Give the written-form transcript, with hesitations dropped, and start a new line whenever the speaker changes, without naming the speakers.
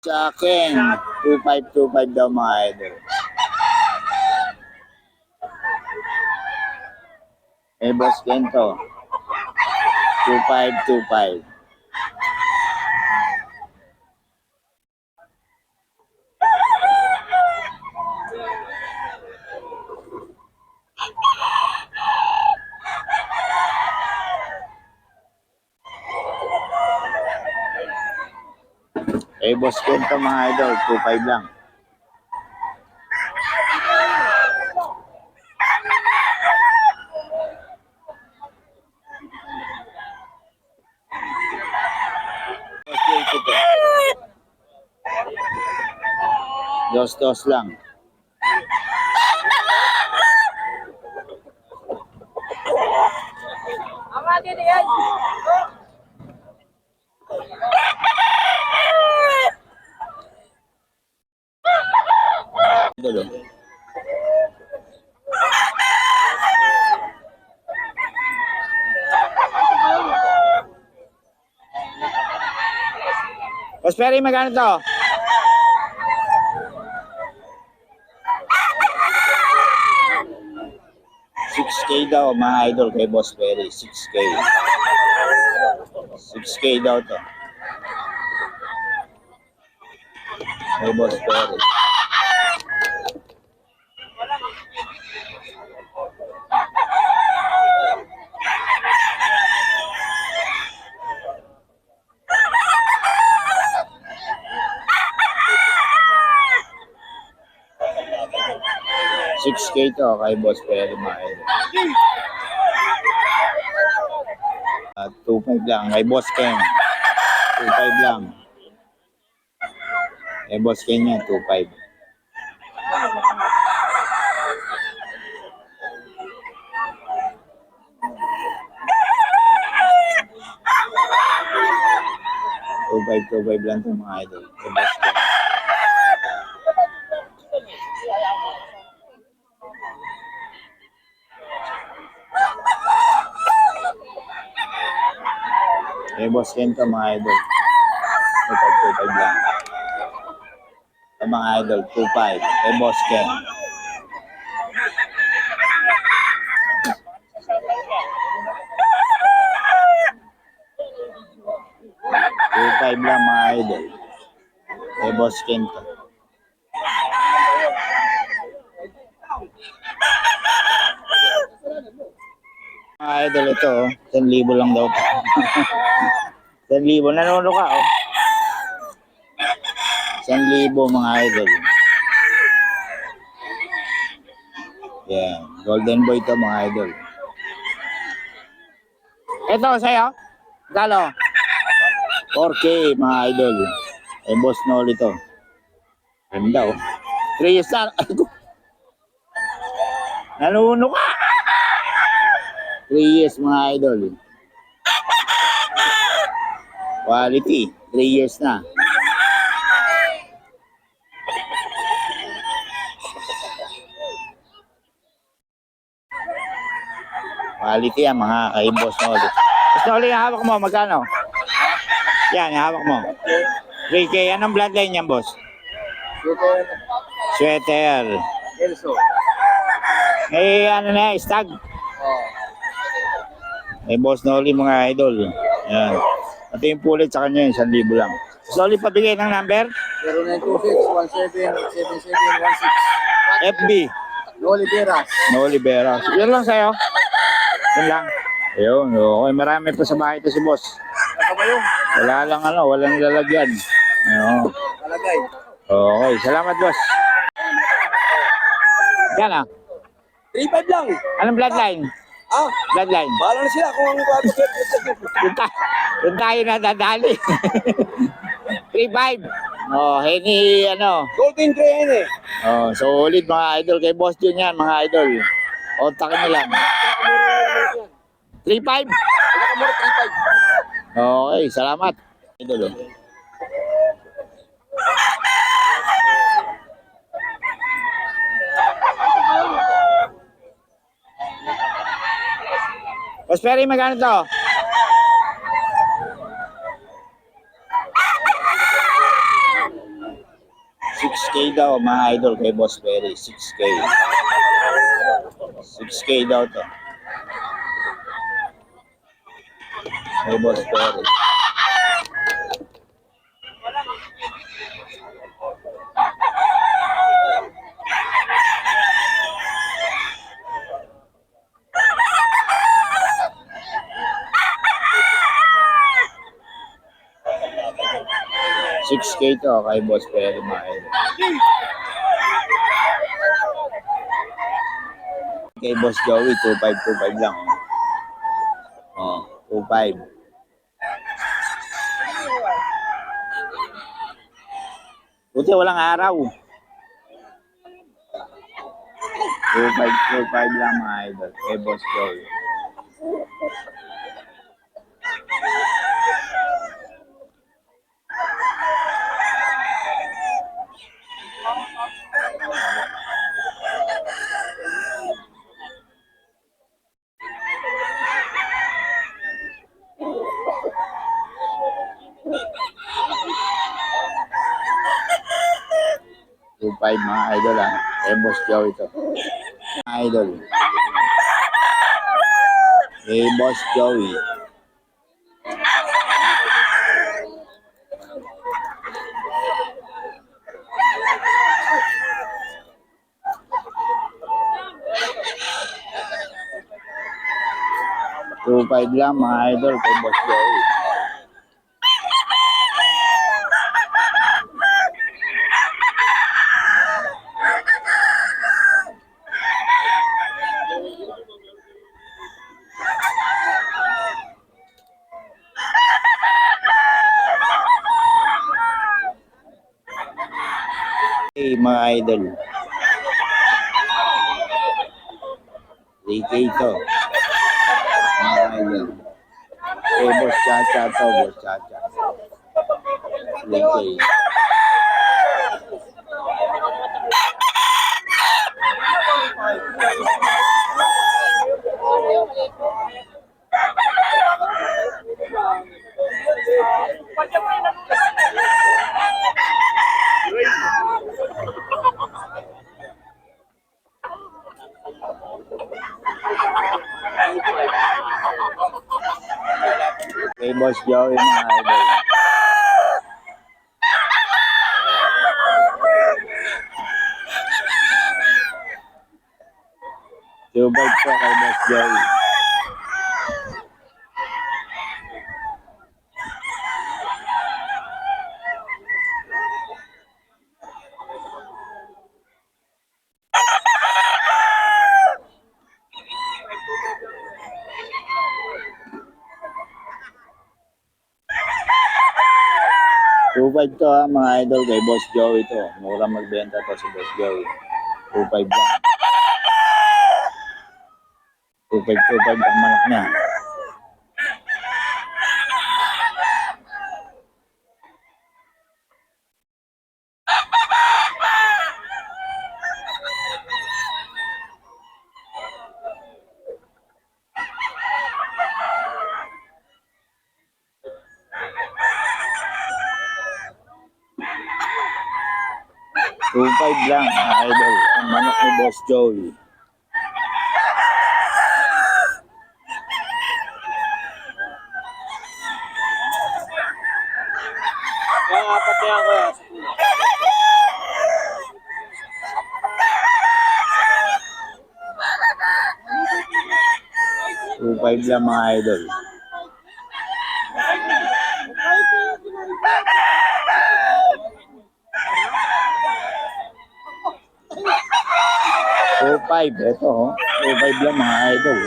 Sa akin, 2525 daw mga idol. Eh, Boss Kento, 2525. Eh, Boss Kento mga idol, 25 lang. Boss Kento to. Dos-dos lang. Idol, oh. Boss Perry, magkano to? 6K daw mga idol kay Boss Perry, 6K. 6K daw to. Kay Boss Perry. Six K to kay Boss Perry mga idol. 2.5 lang kay Boss Ken. 2.5 lang. Kay Boss Ken yan, 2.5. Two five lang to mga idol. Kay Boss Ken. Kay Boss Ken to mga idol. 2.5 lang. Sa mga idol, 2.5. Kay Boss Ken. 2.5 lang mga idol. Kay Boss Ken to. Mga idol ito, 10,000 lang daw. 10,000. Nanono ka, oh. 1,000 mga idol. Yeah, golden boy to mga idol. Ito sa'yo, galo. 4K mga idol. Eh, Boss Noli to. Ganda, oh. 3 years na. Nanuno ka. 3 years mga idol. Quality, 3 years na. Quality yan mga kay Boss Noli. Boss Noli, yung hawak mo, magkano? Yan, yung hawak mo. 3K, anong bloodline yan, boss? Sweater.
Elso.
Eh, ano na, stag. Eh, Boss Noli mga idol. Yan. Ito yung pulit sa kanya, 1,000 lang. Boss Noli, pabigay ng number?
0926-17-7716.
FB.
Noli Veras.
Noli Veras. Yan lang sa'yo. Yan lang. Ayun, okay. Marami pa sa bahay ito si boss.
Kasama yung
Wala lang ano, walang lalagyan. Ayun.
kalagay.
Okay, salamat boss. Yan ah.
3.5 lang.
Anong bloodline?
Ah,
Bloodline.
bahala na sila kung ang babagay.
Doon tayo nadadali. 3-5. Oh, Henny, ano.
Golden Gray yan eh.
Oh, solid mga idol kay Boss Jun yan, mga idol. Kontakin nyo lang. 3-5.
Pinakamura 3.5.
Okay, salamat. Idol. Oh. Boss Perry, magkano to? 6K daw mga idol kay Boss Perry. 6K. 6K daw to. Kay Boss Perry. $6K to kay Boss Perry mga idol. Kay Boss Joey, 2525 lang. Oh, 25. Buti walang araw. 2525 lang mga idol. Kay Boss Joey. Two five mga idol ah. Kay Boss Joey to. Mga idol. Kay Boss Joey. Two five lang mga idol kay Boss Joey. Hey, mga idol. 3K to. Mga idol. Hey, Boss Chacha to. Boss Chacha. 3K. Kay Boss Joey mga idol. Subay po kay Boss Joey. Two-five to ha, mga idol kay Boss Joey to. Mura magbenta to si Boss Joey. 2.5 lang. 2.5 ang manok niya. Two-five lang mga idol. Ang manok ni Boss Joey.
Kaya apat na yan kuya.
2.5 lang mga idol. Two five, ito oh. 2.5 lang mga idol.